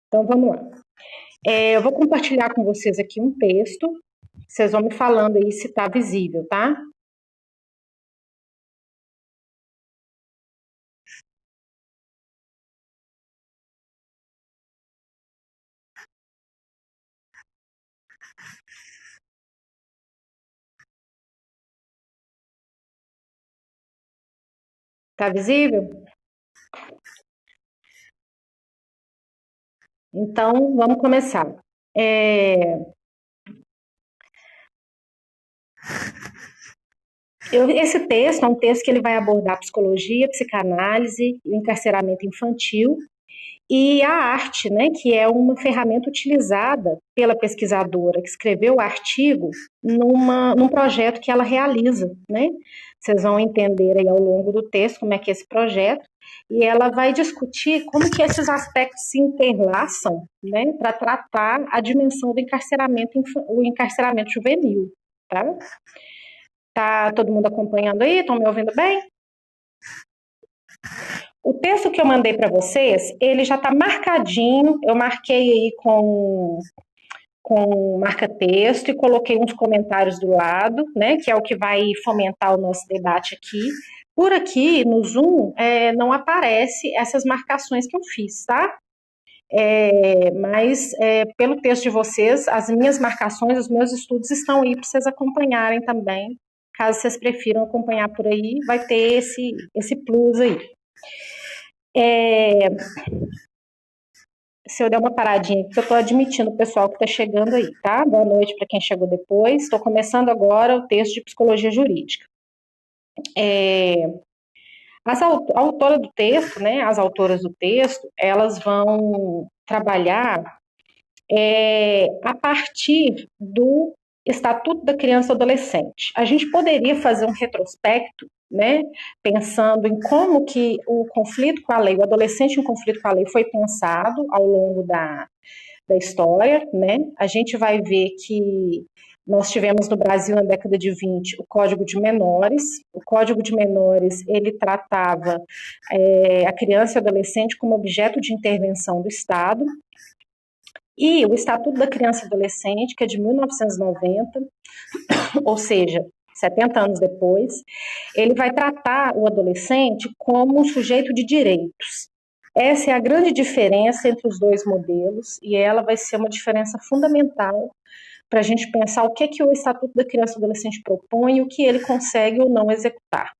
Então, vamos lá. Eu vou compartilhar com vocês aqui um texto. Vocês vão me falando aí se está visível, tá? Tá visível? Então, vamos começar. Esse texto é um texto que ele vai abordar psicologia, psicanálise, o encarceramento infantil e a arte, né, que é uma ferramenta utilizada pela pesquisadora que escreveu o artigo num projeto que ela realiza, né? Vocês vão entender aí ao longo do texto como é que é esse projeto, e ela vai discutir como que esses aspectos se interlaçam, né, para tratar a dimensão do encarceramento, o encarceramento juvenil, tá? Tá todo mundo acompanhando aí? Estão me ouvindo bem? O texto que eu mandei para vocês, ele já está marcadinho. Eu marquei aí com marca-texto e coloquei uns comentários do lado, né? Que é o que vai fomentar o nosso debate aqui. Por aqui, no Zoom, não aparece essas marcações que eu fiz, tá? Mas pelo texto de vocês, as minhas marcações, os meus estudos estão aí para vocês acompanharem também. Caso vocês prefiram acompanhar por aí, vai ter esse plus aí. Se eu der uma paradinha aqui, eu estou admitindo o pessoal que está chegando aí, tá? Boa noite para quem chegou depois. Estou começando agora o texto de psicologia jurídica. A autora do texto, né, as autoras do texto, elas vão trabalhar a partir do Estatuto da Criança e Adolescente. A gente poderia fazer um retrospecto, né, pensando em como que o conflito com a lei, o adolescente em conflito com a lei foi pensado ao longo da história, né? A gente vai ver que nós tivemos no Brasil, na década de 20, o Código de Menores. O Código de Menores, ele tratava a criança e o adolescente como objeto de intervenção do Estado. E o Estatuto da Criança e Adolescente, que é de 1990, ou seja, 70 anos depois, ele vai tratar o adolescente como um sujeito de direitos. Essa é a grande diferença entre os dois modelos, e ela vai ser uma diferença fundamental para a gente pensar o que o Estatuto da Criança e Adolescente propõe e o que ele consegue ou não executar.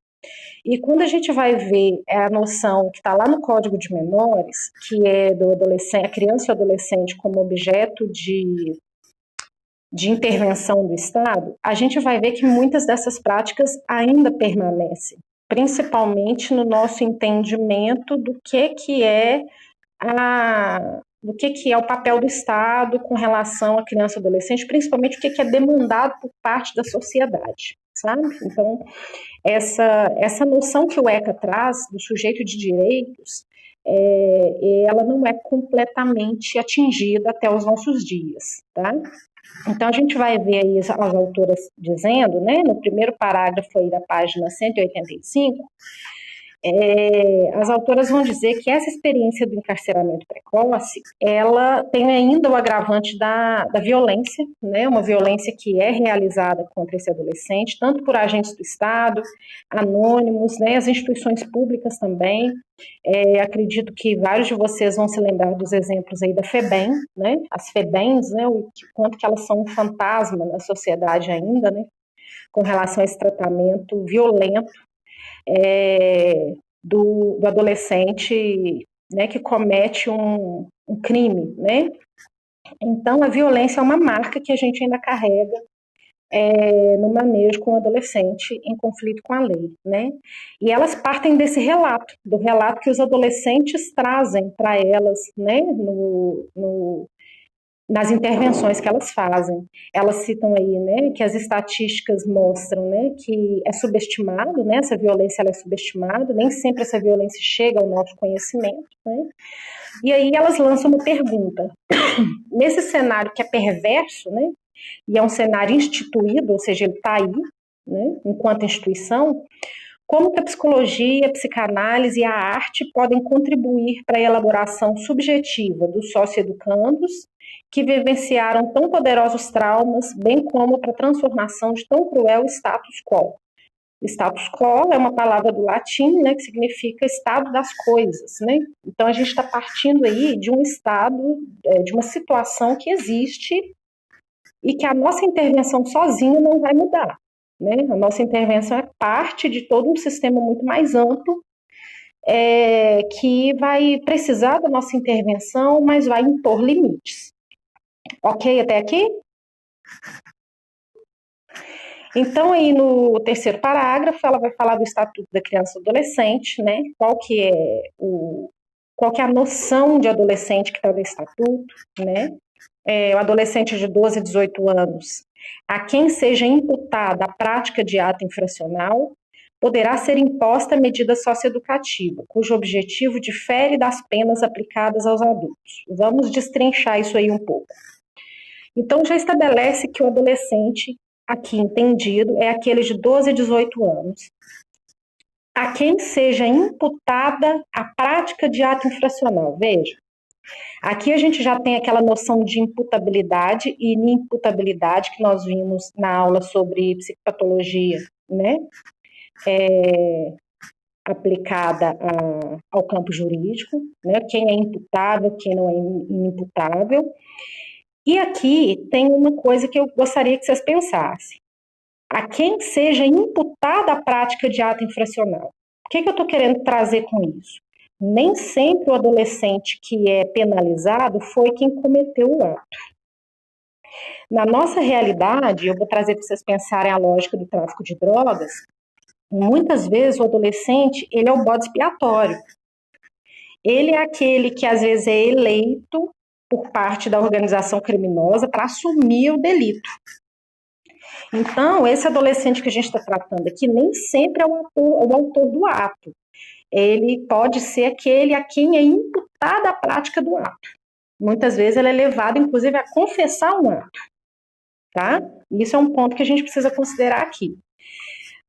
E quando a gente vai ver a noção que está lá no Código de Menores, que é do adolescente, a criança e o adolescente como objeto de intervenção do Estado, a gente vai ver que muitas dessas práticas ainda permanecem, principalmente no nosso entendimento do que é o papel do Estado com relação à criança e adolescente, principalmente o que é demandado por parte da sociedade, sabe? Então, essa noção que o ECA traz do sujeito de direitos, ela não é completamente atingida até os nossos dias, tá? Então, a gente vai ver aí as autoras dizendo, né, no primeiro parágrafo aí da página 185, as autoras vão dizer que essa experiência do encarceramento precoce, ela tem ainda o agravante da violência, né, uma violência que é realizada contra esse adolescente, tanto por agentes do Estado, anônimos, né, as instituições públicas também. Acredito que vários de vocês vão se lembrar dos exemplos aí da FEBEM, né, as FEBEMs, né, o quanto que elas são um fantasma na sociedade ainda, né, com relação a esse tratamento violento do adolescente, né, que comete um crime, né? Então, a violência é uma marca que a gente ainda carrega no manejo com o adolescente em conflito com a lei, né? E elas partem desse relato, do relato que os adolescentes trazem para elas, né, nas intervenções que elas fazem. Elas citam aí, né, que as estatísticas mostram, né, que é subestimado, né, essa violência ela é subestimada, nem sempre essa violência chega ao nosso conhecimento, né? E aí elas lançam uma pergunta. Nesse cenário que é perverso, né, e é um cenário instituído, ou seja, ele está aí, né, enquanto instituição, Como que a psicologia, a psicanálise e a arte podem contribuir para a elaboração subjetiva dos socioeducandos que vivenciaram tão poderosos traumas, bem como para a transformação de tão cruel status quo. Status quo é uma palavra do latim, né, que significa estado das coisas, né? Então a gente está partindo aí de um estado, de uma situação que existe e que a nossa intervenção sozinha não vai mudar, né? A nossa intervenção é parte de todo um sistema muito mais amplo, que vai precisar da nossa intervenção, mas vai impor limites. Ok até aqui? Então, aí no terceiro parágrafo, ela vai falar do Estatuto da Criança e do Adolescente, né? Qual que é a noção de adolescente que está no Estatuto, né? O adolescente de 12 a 18 anos, a quem seja imputada a prática de ato infracional, poderá ser imposta medida socioeducativa, cujo objetivo difere das penas aplicadas aos adultos. Vamos destrinchar isso aí um pouco. Então, já estabelece que o adolescente, aqui entendido, é aquele de 12 a 18 anos, a quem seja imputada a prática de ato infracional. Veja, aqui a gente já tem aquela noção de imputabilidade e inimputabilidade que nós vimos na aula sobre psicopatologia, né? Aplicada ao campo jurídico, né? Quem é imputável, quem não é inimputável. E aqui tem uma coisa que eu gostaria que vocês pensassem. A quem seja imputada a prática de ato infracional. O que eu estou querendo trazer com isso? Nem sempre o adolescente que é penalizado foi quem cometeu o ato. Na nossa realidade, eu vou trazer para vocês pensarem a lógica do tráfico de drogas, muitas vezes o adolescente, ele é o bode expiatório. Ele é aquele que às vezes é eleito por parte da organização criminosa para assumir o delito. Então, esse adolescente que a gente está tratando aqui nem sempre é o autor do ato. Ele pode ser aquele a quem é imputada a prática do ato. Muitas vezes ele é levado, inclusive, a confessar um ato. Tá? Isso é um ponto que a gente precisa considerar aqui.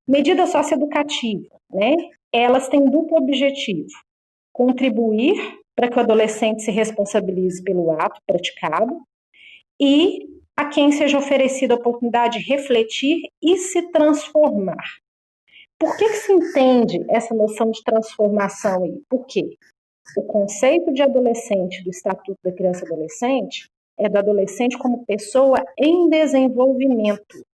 Medida socioeducativa, né? Elas têm duplo objetivo: contribuir para que o adolescente se responsabilize pelo ato praticado e a quem seja oferecida a oportunidade de refletir e se transformar. Por que se entende essa noção de transformação aí? Por quê? O conceito de adolescente do Estatuto da Criança e Adolescente é do adolescente como pessoa em desenvolvimento.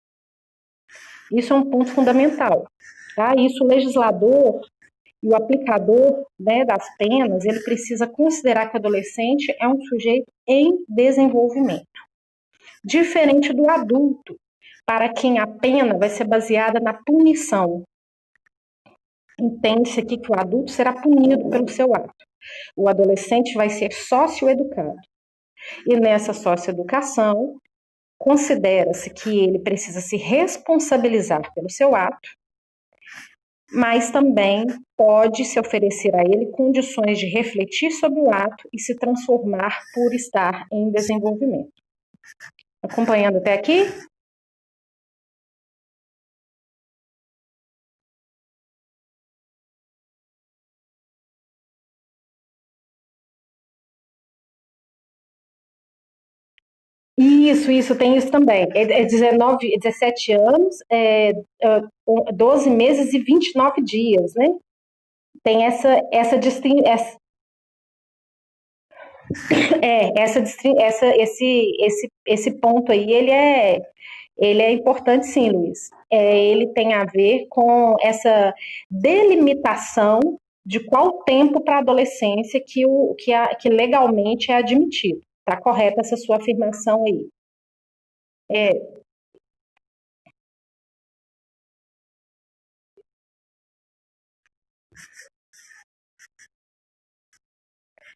Isso é um ponto fundamental. Tá? Isso o legislador e o aplicador, né, das penas, ele precisa considerar que o adolescente é um sujeito em desenvolvimento. Diferente do adulto, para quem a pena vai ser baseada na punição. Entende-se aqui que o adulto será punido pelo seu ato. O adolescente vai ser socioeducado. E nessa socioeducação, considera-se que ele precisa se responsabilizar pelo seu ato, mas também pode se oferecer a ele condições de refletir sobre o ato e se transformar por estar em desenvolvimento. Acompanhando até aqui? Isso, tem isso também. É 17 anos, 12 meses e 29 dias, né? Tem esse ponto aí, ele é importante sim, Luiz. Ele tem a ver com essa delimitação de qual tempo para a adolescência que legalmente é admitido. Está correta essa sua afirmação aí.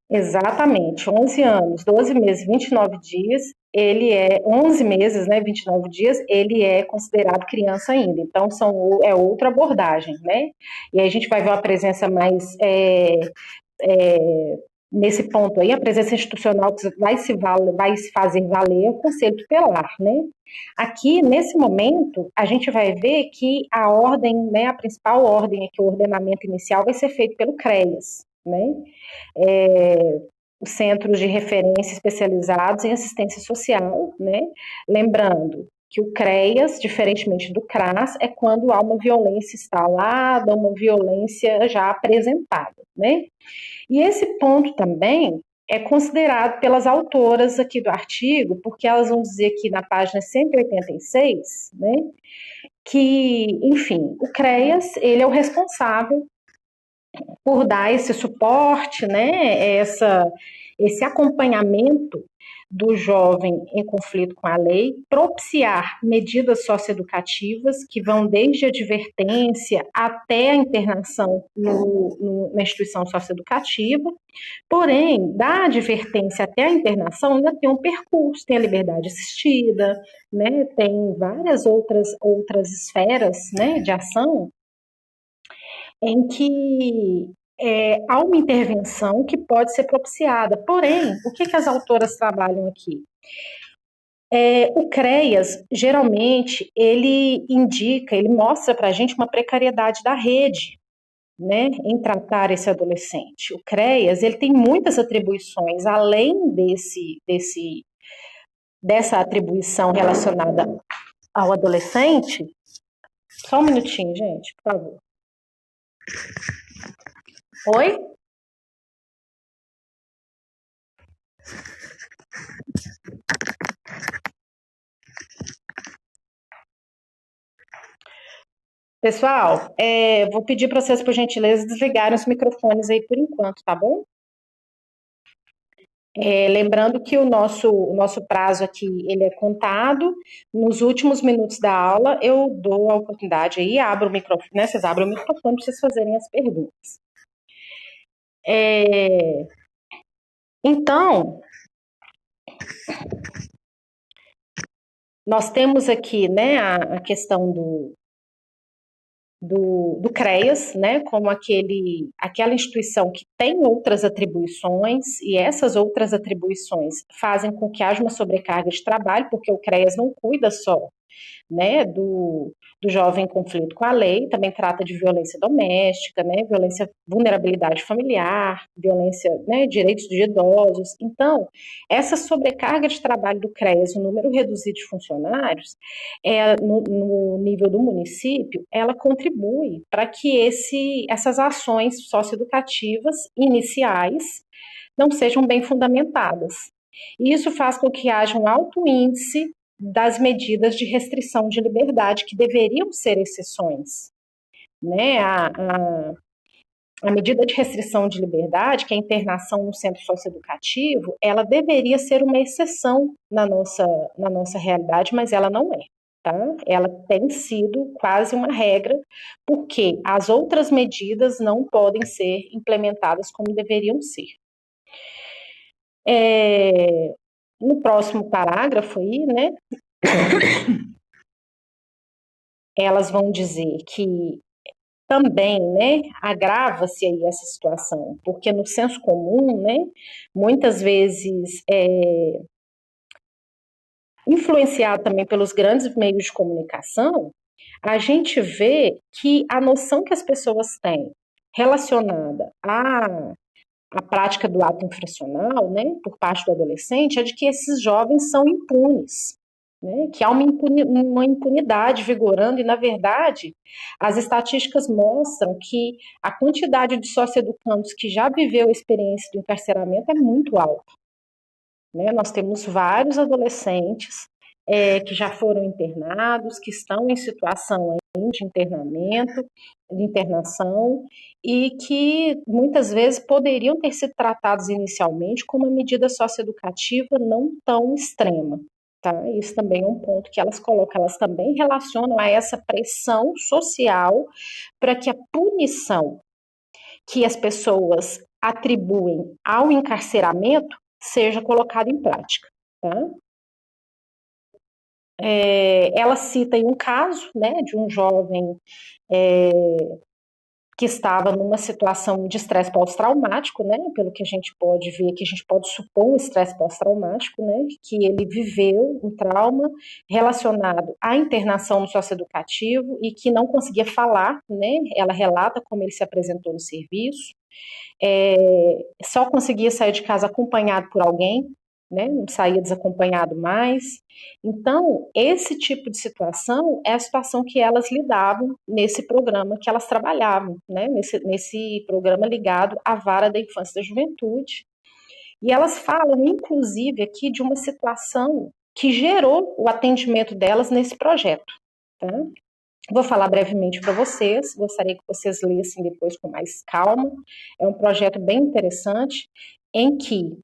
Exatamente, 11 anos, 12 meses, 29 dias, ele é 11 meses, né, 29 dias, ele é considerado criança ainda. Então é outra abordagem, né? E aí a gente vai ver uma presença nesse ponto aí, a presença institucional que vai se fazer valer é o Conselho Tutelar, né? Aqui, nesse momento, a gente vai ver que a ordem, né, a principal ordem aqui, o ordenamento inicial vai ser feito pelo CREAS, né? Os Centros de Referência Especializados em Assistência Social, né? Lembrando que o CREAS, diferentemente do CRAS, é quando há uma violência instalada, uma violência já apresentada, né? E esse ponto também é considerado pelas autoras aqui do artigo, porque elas vão dizer aqui na página 186, né, que, enfim, o CREAS, ele é o responsável por dar esse suporte, né, esse acompanhamento do jovem em conflito com a lei, propiciar medidas socioeducativas que vão desde a advertência até a internação na instituição socioeducativa. Porém, da advertência até a internação ainda tem um percurso, tem a liberdade assistida, né, tem várias outras esferas, né, de ação em que há uma intervenção que pode ser propiciada. Porém, o que as autoras trabalham aqui? O CREAS, geralmente, ele indica, ele mostra para a gente uma precariedade da rede, né, em tratar esse adolescente. O CREAS, ele tem muitas atribuições, além dessa atribuição relacionada ao adolescente. Só um minutinho, gente, por favor. Oi? Pessoal, vou pedir para vocês, por gentileza, desligarem os microfones aí por enquanto, tá bom? Lembrando que o nosso prazo aqui, ele é contado. Nos últimos minutos da aula, eu dou a oportunidade aí, abro o microfone, né? Vocês abrem o microfone para vocês fazerem as perguntas. Então, nós temos aqui, né, a questão do CREAS, né, como aquela instituição que tem outras atribuições, e essas outras atribuições fazem com que haja uma sobrecarga de trabalho, porque o CREAS não cuida só, né, do jovem em conflito com a lei, também trata de violência doméstica, né, violência, vulnerabilidade familiar, violência, né, direitos de idosos. Então, essa sobrecarga de trabalho do CREAS, o número reduzido de funcionários, no nível do município, ela contribui para que essas ações socioeducativas iniciais não sejam bem fundamentadas. E isso faz com que haja um alto índice das medidas de restrição de liberdade, que deveriam ser exceções. Né? A medida de restrição de liberdade, que é a internação no centro socioeducativo, ela deveria ser uma exceção na nossa realidade, mas ela não é. Tá? Ela tem sido quase uma regra, porque as outras medidas não podem ser implementadas como deveriam ser. No próximo parágrafo aí, né, elas vão dizer que também, né, agrava-se aí essa situação, porque no senso comum, né, muitas vezes influenciado também pelos grandes meios de comunicação, a gente vê que a noção que as pessoas têm relacionada à prática do ato infracional, né, por parte do adolescente, é de que esses jovens são impunes, né, que há uma impunidade vigorando, e, na verdade, as estatísticas mostram que a quantidade de socioeducandos que já viveu a experiência do encarceramento é muito alta. Né? Nós temos vários adolescentes que já foram internados, que estão em situação de internamento, de internação, e que muitas vezes poderiam ter sido tratados inicialmente com uma medida socioeducativa não tão extrema. Tá? Isso também é um ponto que elas colocam, elas também relacionam a essa pressão social para que a punição que as pessoas atribuem ao encarceramento seja colocada em prática. Tá? Ela cita aí um caso, né, de um jovem que estava numa situação de estresse pós-traumático, né? Pelo que a gente pode ver, que a gente pode supor um estresse pós-traumático, né? Que ele viveu um trauma relacionado à internação no socioeducativo e que não conseguia falar, né? Ela relata como ele se apresentou no serviço, só conseguia sair de casa acompanhado por alguém, né? Não saía desacompanhado mais. Então, esse tipo de situação é a situação que elas lidavam nesse programa que elas trabalhavam, né? Nesse programa ligado à vara da infância e da juventude. E elas falam, inclusive, aqui de uma situação que gerou o atendimento delas nesse projeto. Tá? Vou falar brevemente para vocês, gostaria que vocês lessem depois com mais calma. É um projeto bem interessante, em que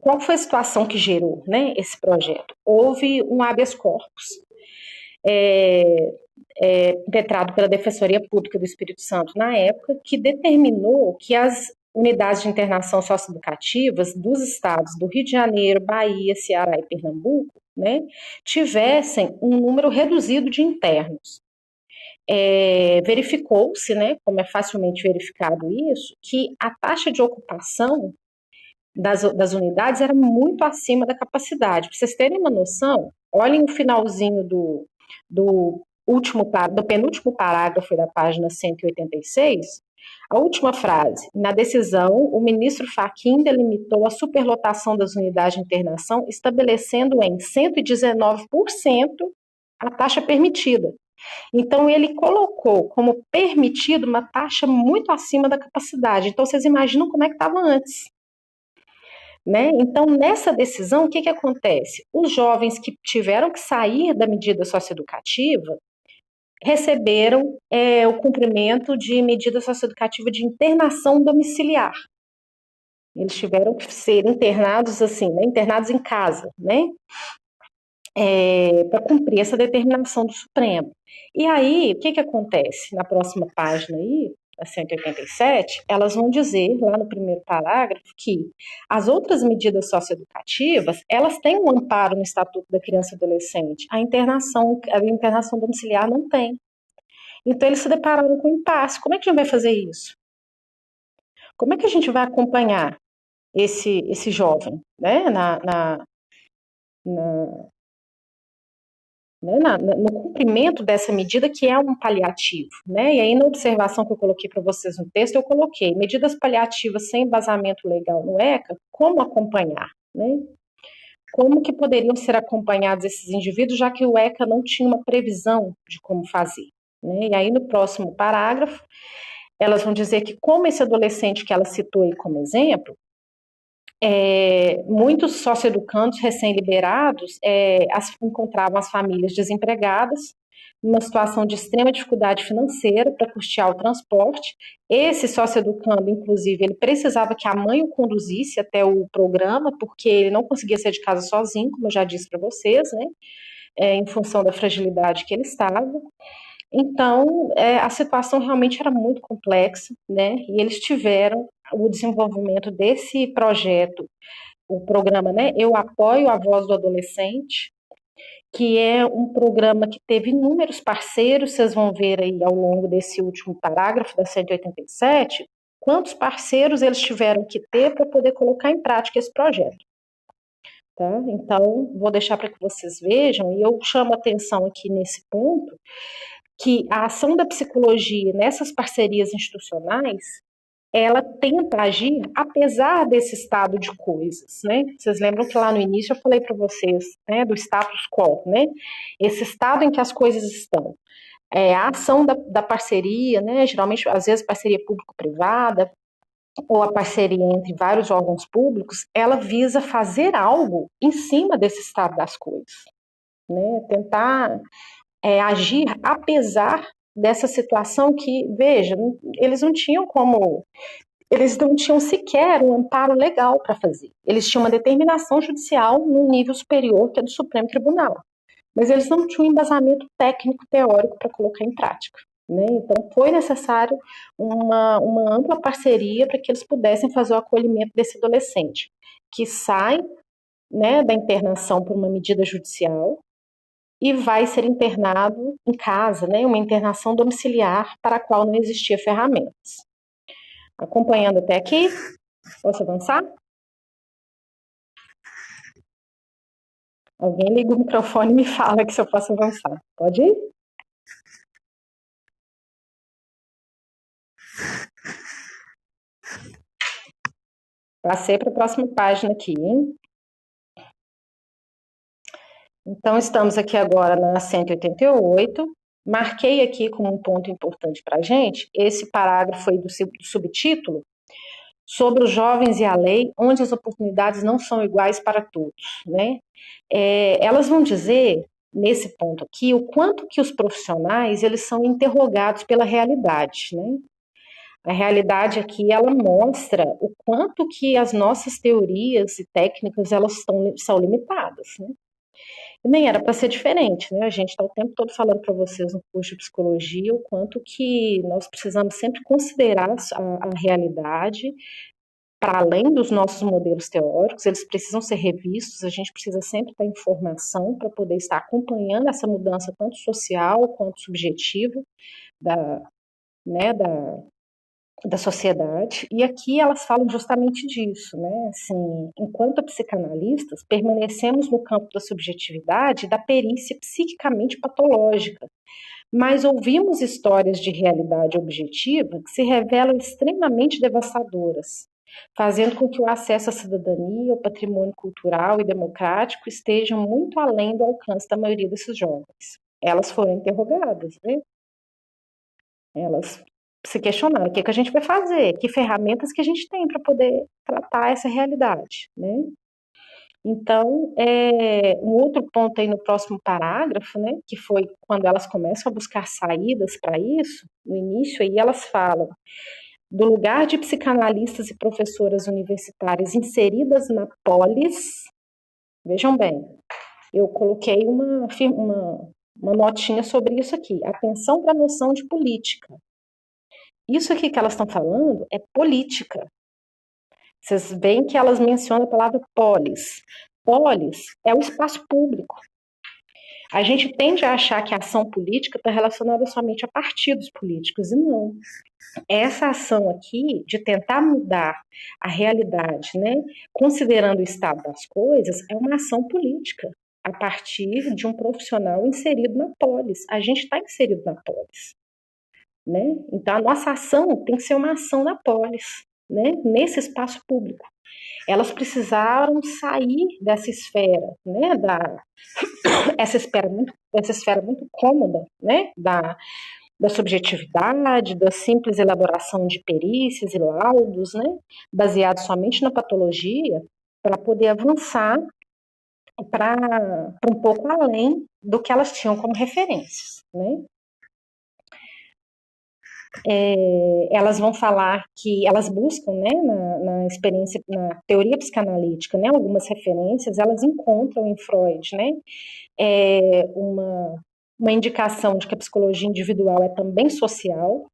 qual foi a situação que gerou, né, esse projeto? Houve um habeas corpus impetrado pela Defensoria Pública do Espírito Santo na época, que determinou que as unidades de internação socioeducativas dos estados do Rio de Janeiro, Bahia, Ceará e Pernambuco, né, tivessem um número reduzido de internos. Verificou-se, né, como é facilmente verificado isso, que a taxa de ocupação das unidades era muito acima da capacidade. Para vocês terem uma noção, olhem o finalzinho do penúltimo parágrafo da página 186, a última frase. Na decisão, o ministro Fachin delimitou a superlotação das unidades de internação, estabelecendo em 119% a taxa permitida. Então, ele colocou como permitido uma taxa muito acima da capacidade. Então, vocês imaginam como é que estava antes. Né? Então, nessa decisão, o que acontece? Os jovens que tiveram que sair da medida socioeducativa receberam o cumprimento de medida socioeducativa de internação domiciliar. Eles tiveram que ser internados assim, né? Internados em casa, né? Para cumprir essa determinação do Supremo. E aí, o que acontece? Na próxima página aí, a 187, elas vão dizer, lá no primeiro parágrafo, que as outras medidas socioeducativas, elas têm um amparo no Estatuto da Criança e Adolescente. A internação domiciliar não tem. Então, eles se depararam com um impasse. Como é que a gente vai fazer isso? Como é que a gente vai acompanhar esse jovem, né, no cumprimento dessa medida que é um paliativo, né? E aí na observação que eu coloquei para vocês no texto, eu coloquei medidas paliativas sem embasamento legal no ECA, como acompanhar, né? Como que poderiam ser acompanhados esses indivíduos, já que o ECA não tinha uma previsão de como fazer, né? E aí no próximo parágrafo, elas vão dizer que como esse adolescente que ela citou aí como exemplo, muitos socioeducandos recém-liberados encontravam as famílias desempregadas, numa situação de extrema dificuldade financeira para custear o transporte. Esse socioeducando, inclusive, ele precisava que a mãe o conduzisse até o programa, porque ele não conseguia sair de casa sozinho, como eu já disse para vocês, né? Em função da fragilidade que ele estava. Então, a situação realmente era muito complexa, né? E eles tiveram o desenvolvimento desse projeto, o programa, né? Eu Apoio a Voz do Adolescente, que é um programa que teve inúmeros parceiros, vocês vão ver aí ao longo desse último parágrafo da 187, quantos parceiros eles tiveram que ter para poder colocar em prática esse projeto. Tá? Então, vou deixar para que vocês vejam, e eu chamo a atenção aqui nesse ponto, que a ação da psicologia nessas parcerias institucionais, ela tenta agir apesar desse estado de coisas, né? Vocês lembram que lá no início eu falei para vocês, né, do status quo, né? Esse estado em que as coisas estão. A ação da parceria, né? Geralmente, às vezes, parceria público-privada, ou a parceria entre vários órgãos públicos, ela visa fazer algo em cima desse estado das coisas, né? Tentar agir apesar dessa situação que, veja, eles não tinham sequer um amparo legal para fazer. Eles tinham uma determinação judicial no nível superior, que é do Supremo Tribunal. Mas eles não tinham embasamento técnico, teórico para colocar em prática. Né? Então, foi necessário uma ampla parceria para que eles pudessem fazer o acolhimento desse adolescente, que sai, né, da internação por uma medida judicial, e vai ser internado em casa, né, uma internação domiciliar para a qual não existia ferramentas. Acompanhando até aqui, posso avançar? Alguém liga o microfone e me fala que se eu posso avançar. Pode ir? Passei para a próxima página aqui, hein? Então, estamos aqui agora na 188. Marquei aqui como um ponto importante para a gente esse parágrafo aí do subtítulo sobre os jovens e a lei, onde as oportunidades não são iguais para todos, né? Elas vão dizer, nesse ponto aqui, o quanto que os profissionais, eles são interrogados pela realidade, né? A realidade aqui, ela mostra o quanto que as nossas teorias e técnicas, elas são limitadas, né? E nem era para ser diferente, né? A gente está o tempo todo falando para vocês no curso de psicologia o quanto que nós precisamos sempre considerar a realidade para além dos nossos modelos teóricos, eles precisam ser revistos, a gente precisa sempre ter informação para poder estar acompanhando essa mudança tanto social quanto subjetiva da, né, da sociedade. E aqui elas falam justamente disso, né? Assim, enquanto psicanalistas, permanecemos no campo da subjetividade e da perícia psiquicamente patológica, mas ouvimos histórias de realidade objetiva que se revelam extremamente devastadoras, fazendo com que o acesso à cidadania, ao patrimônio cultural e democrático estejam muito além do alcance da maioria desses jovens. Elas foram interrogadas, né? Elas se questionaram o que a gente vai fazer, que ferramentas que a gente tem para poder tratar essa realidade, né? Então, um outro ponto aí no próximo parágrafo, né, que foi quando elas começam a buscar saídas para isso, no início aí elas falam do lugar de psicanalistas e professoras universitárias inseridas na polis. Vejam bem, eu coloquei uma notinha sobre isso aqui, atenção para a noção de política. Isso aqui que elas estão falando é política. Vocês veem que elas mencionam a palavra polis. Polis é o espaço público. A gente tende a achar que a ação política está relacionada somente a partidos políticos, e não. Essa ação aqui de tentar mudar a realidade, né, considerando o estado das coisas, é uma ação política a partir de um profissional inserido na polis. A gente está inserido na polis, né? Então a nossa ação tem que ser uma ação na polis, né, nesse espaço público. Elas precisaram sair dessa esfera, né, essa esfera muito cômoda, né, da subjetividade, da simples elaboração de perícias e laudos, né, baseados somente na patologia, para poder avançar para um pouco além do que elas tinham como referências, né. Elas vão falar que elas buscam, né, na experiência, na teoria psicanalítica, né, algumas referências, elas encontram em Freud, né, uma indicação de que a psicologia individual é também social,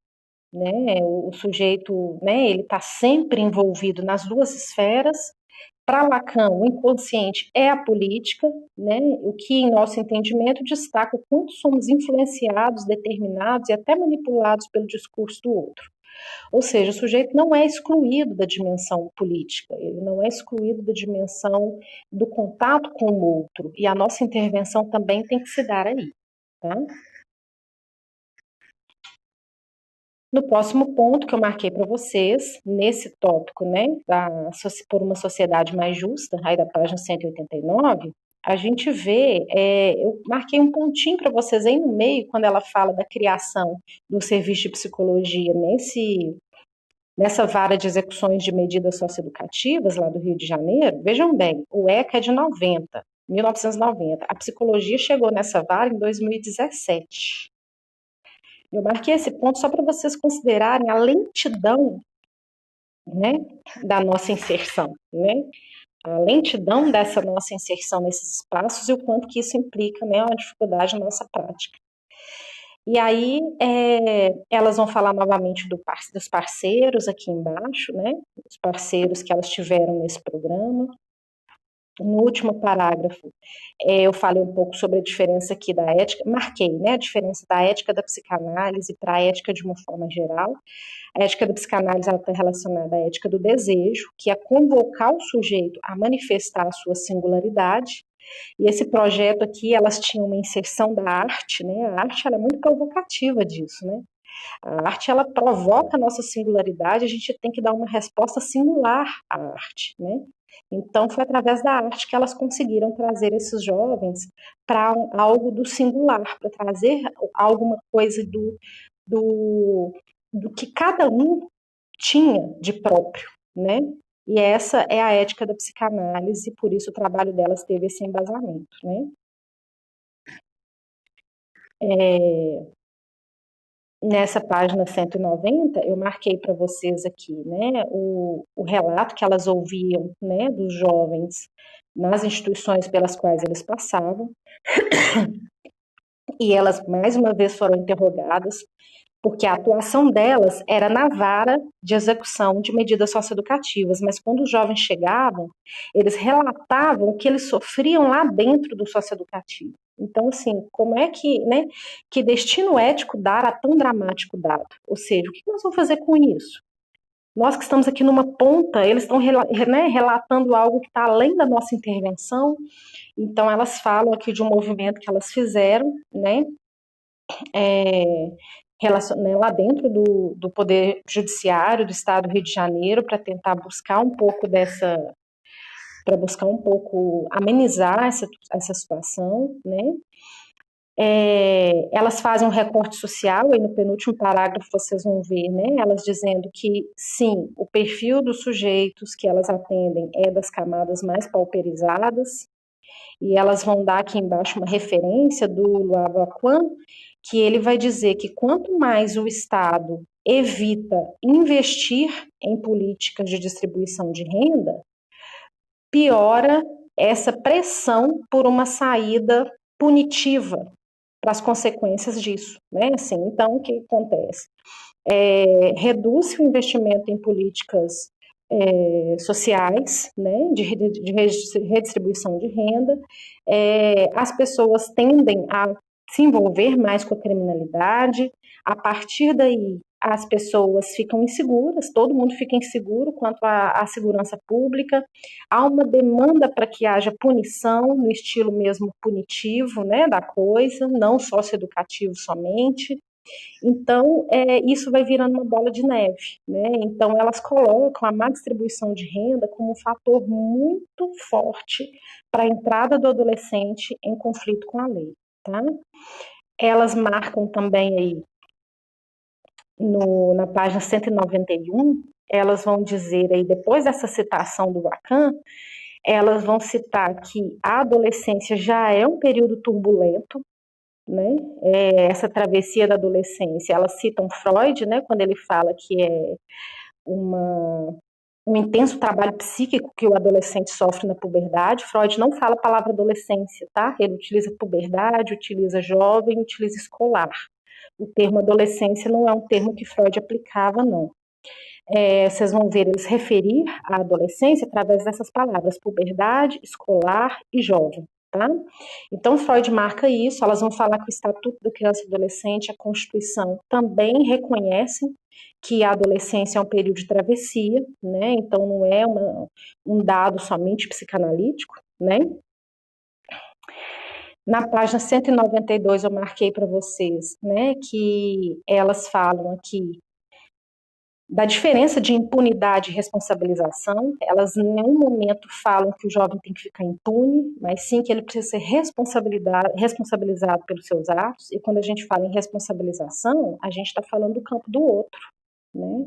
né, o sujeito, né, ele está sempre envolvido nas duas esferas. Para Lacan, o inconsciente é a política, né, o que, em nosso entendimento, destaca o quanto somos influenciados, determinados e até manipulados pelo discurso do outro. Ou seja, o sujeito não é excluído da dimensão política, ele não é excluído da dimensão do contato com o outro, e a nossa intervenção também tem que se dar aí, tá? No próximo ponto que eu marquei para vocês, nesse tópico, né, por uma sociedade mais justa, aí da página 189, a gente vê, eu marquei um pontinho para vocês aí no meio, quando ela fala da criação do serviço de psicologia nessa vara de execuções de medidas socioeducativas lá do Rio de Janeiro. Vejam bem, o ECA é de 1990. A psicologia chegou nessa vara em 2017. Eu marquei esse ponto só para vocês considerarem a lentidão, né, da nossa inserção, né? A lentidão dessa nossa inserção nesses espaços e o quanto que isso implica, né, uma dificuldade na nossa prática. E aí elas vão falar novamente dos parceiros aqui embaixo, né? Os parceiros que elas tiveram nesse programa. No último parágrafo, eu falei um pouco sobre a diferença aqui da ética, marquei, né, a diferença da ética da psicanálise para a ética de uma forma geral. A ética da psicanálise está relacionada à ética do desejo, que é convocar o sujeito a manifestar a sua singularidade. E esse projeto aqui, elas tinham uma inserção da arte, né? A arte ela é muito provocativa disso, né? A arte ela provoca a nossa singularidade, a gente tem que dar uma resposta singular à arte, né? Então foi através da arte que elas conseguiram trazer esses jovens para algo do singular, para trazer alguma coisa do, do que cada um tinha de próprio, né? E essa é a ética da psicanálise, por isso o trabalho delas teve esse embasamento, né? Nessa página 190, eu marquei para vocês aqui, né, o relato que elas ouviam, né, dos jovens nas instituições pelas quais eles passavam, e elas mais uma vez foram interrogadas, porque a atuação delas era na vara de execução de medidas socioeducativas, mas quando os jovens chegavam, eles relatavam o que eles sofriam lá dentro do socioeducativo. Então, assim, como é que, né, que destino ético dar a tão dramático dado? Ou seja, o que nós vamos fazer com isso? Nós que estamos aqui numa ponta, eles estão, né, relatando algo que está além da nossa intervenção. Então, elas falam aqui de um movimento que elas fizeram, né, é, lá dentro do Poder Judiciário do Estado do Rio de Janeiro para tentar buscar um pouco para buscar um pouco amenizar essa situação, né? Elas fazem um recorte social, e no penúltimo parágrafo vocês vão ver, né? Elas dizendo que, sim, o perfil dos sujeitos que elas atendem é das camadas mais pauperizadas, e elas vão dar aqui embaixo uma referência do Luavaquan, que ele vai dizer que quanto mais o Estado evita investir em políticas de distribuição de renda, piora essa pressão por uma saída punitiva para as consequências disso, né? Assim, então, o que acontece? Reduz o investimento em políticas sociais, né, de redistribuição de renda, as pessoas tendem a se envolver mais com a criminalidade, a partir daí as pessoas ficam inseguras, todo mundo fica inseguro quanto à segurança pública, há uma demanda para que haja punição no estilo mesmo punitivo, né, da coisa, não socioeducativo somente. Então, isso vai virando uma bola de neve, né? Então, elas colocam a má distribuição de renda como um fator muito forte para a entrada do adolescente em conflito com a lei, tá? Elas marcam também aí, na página 191, elas vão dizer aí, depois dessa citação do Lacan, elas vão citar que a adolescência já é um período turbulento, né? Essa travessia da adolescência, elas citam Freud, né, quando ele fala que é um intenso trabalho psíquico que o adolescente sofre na puberdade. Freud não fala a palavra adolescência, tá? Ele utiliza puberdade, utiliza jovem, utiliza escolar. O termo adolescência não é um termo que Freud aplicava, não. Vocês vão ver eles referir a adolescência através dessas palavras, puberdade, escolar e jovem. Tá? Então, Freud marca isso, elas vão falar que o Estatuto da Criança e Adolescente, a Constituição, também reconhecem que a adolescência é um período de travessia, né? Então não é um dado somente psicanalítico, né? Na página 192 eu marquei para vocês, né, que elas falam aqui da diferença de impunidade e responsabilização. Elas em nenhum momento falam que o jovem tem que ficar impune, mas sim que ele precisa ser responsabilizado pelos seus atos. E quando a gente fala em responsabilização, a gente está falando do campo do outro, né?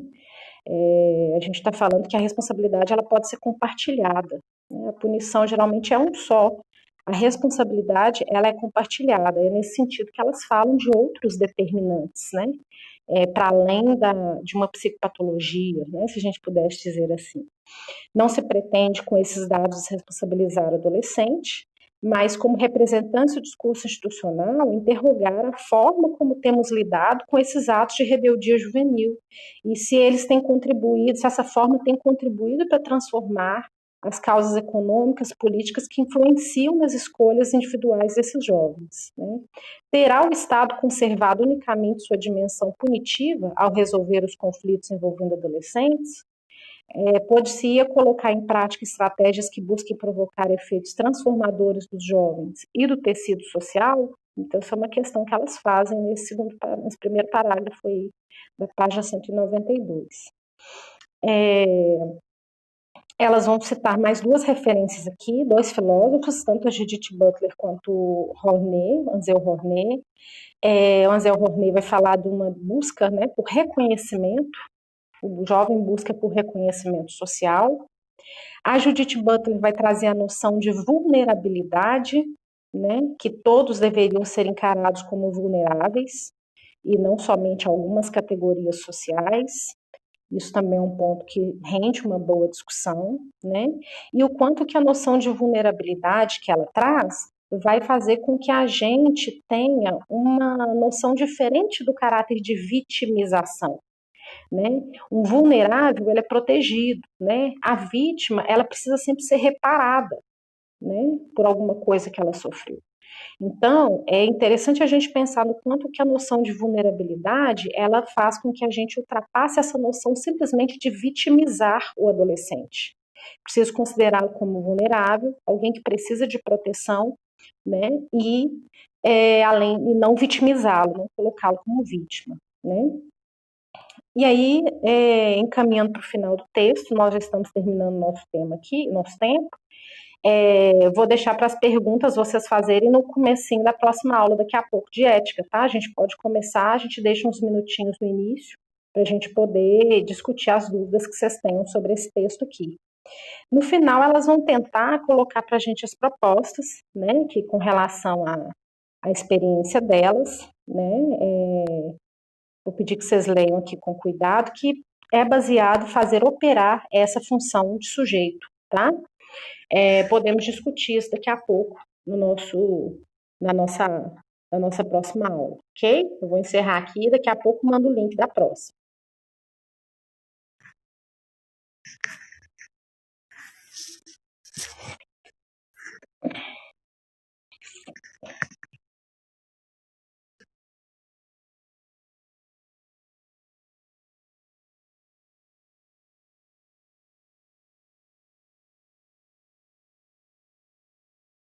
A gente está falando que a responsabilidade ela pode ser compartilhada, né? A punição geralmente é um só. A responsabilidade ela é compartilhada, é nesse sentido que elas falam de outros determinantes, né? Para além de uma psicopatologia, né, se a gente pudesse dizer assim. Não se pretende, com esses dados, responsabilizar o adolescente, mas, como representantes do discurso institucional, interrogar a forma como temos lidado com esses atos de rebeldia juvenil e se eles têm contribuído, se essa forma tem contribuído para transformar as causas econômicas, políticas que influenciam nas escolhas individuais desses jovens. Né? Terá o Estado conservado unicamente sua dimensão punitiva ao resolver os conflitos envolvendo adolescentes? Pode-se colocar em prática estratégias que busquem provocar efeitos transformadores dos jovens e do tecido social? Então, isso é uma questão que elas fazem nesse primeiro parágrafo aí, da página 192. Elas vão citar mais duas referências aqui, dois filósofos, tanto a Judith Butler quanto o Ansel Horner. O Ansel Horner vai falar de uma busca, né, por reconhecimento, o jovem busca por reconhecimento social. A Judith Butler vai trazer a noção de vulnerabilidade, né, que todos deveriam ser encarados como vulneráveis, e não somente algumas categorias sociais. Isso também é um ponto que rende uma boa discussão, né? E o quanto que a noção de vulnerabilidade que ela traz vai fazer com que a gente tenha uma noção diferente do caráter de vitimização, né? Um vulnerável, ele é protegido, né? A vítima, ela precisa sempre ser reparada, né? Por alguma coisa que ela sofreu. Então, é interessante a gente pensar no quanto que a noção de vulnerabilidade, ela faz com que a gente ultrapasse essa noção simplesmente de vitimizar o adolescente. Preciso considerá-lo como vulnerável, alguém que precisa de proteção, né? E não vitimizá-lo, não colocá-lo como vítima, né? E aí, encaminhando para o final do texto, nós já estamos terminando nosso tema aqui, nosso tempo. Vou deixar para as perguntas vocês fazerem no comecinho da próxima aula, daqui a pouco, de ética, tá? A gente pode começar, a gente deixa uns minutinhos no início, para a gente poder discutir as dúvidas que vocês tenham sobre esse texto aqui. No final, elas vão tentar colocar para a gente as propostas, né, que com relação à experiência delas, né, vou pedir que vocês leiam aqui com cuidado, que é baseado em fazer operar essa função de sujeito, tá? Podemos discutir isso daqui a pouco na nossa próxima aula, ok? Eu vou encerrar aqui e daqui a pouco mando o link da próxima.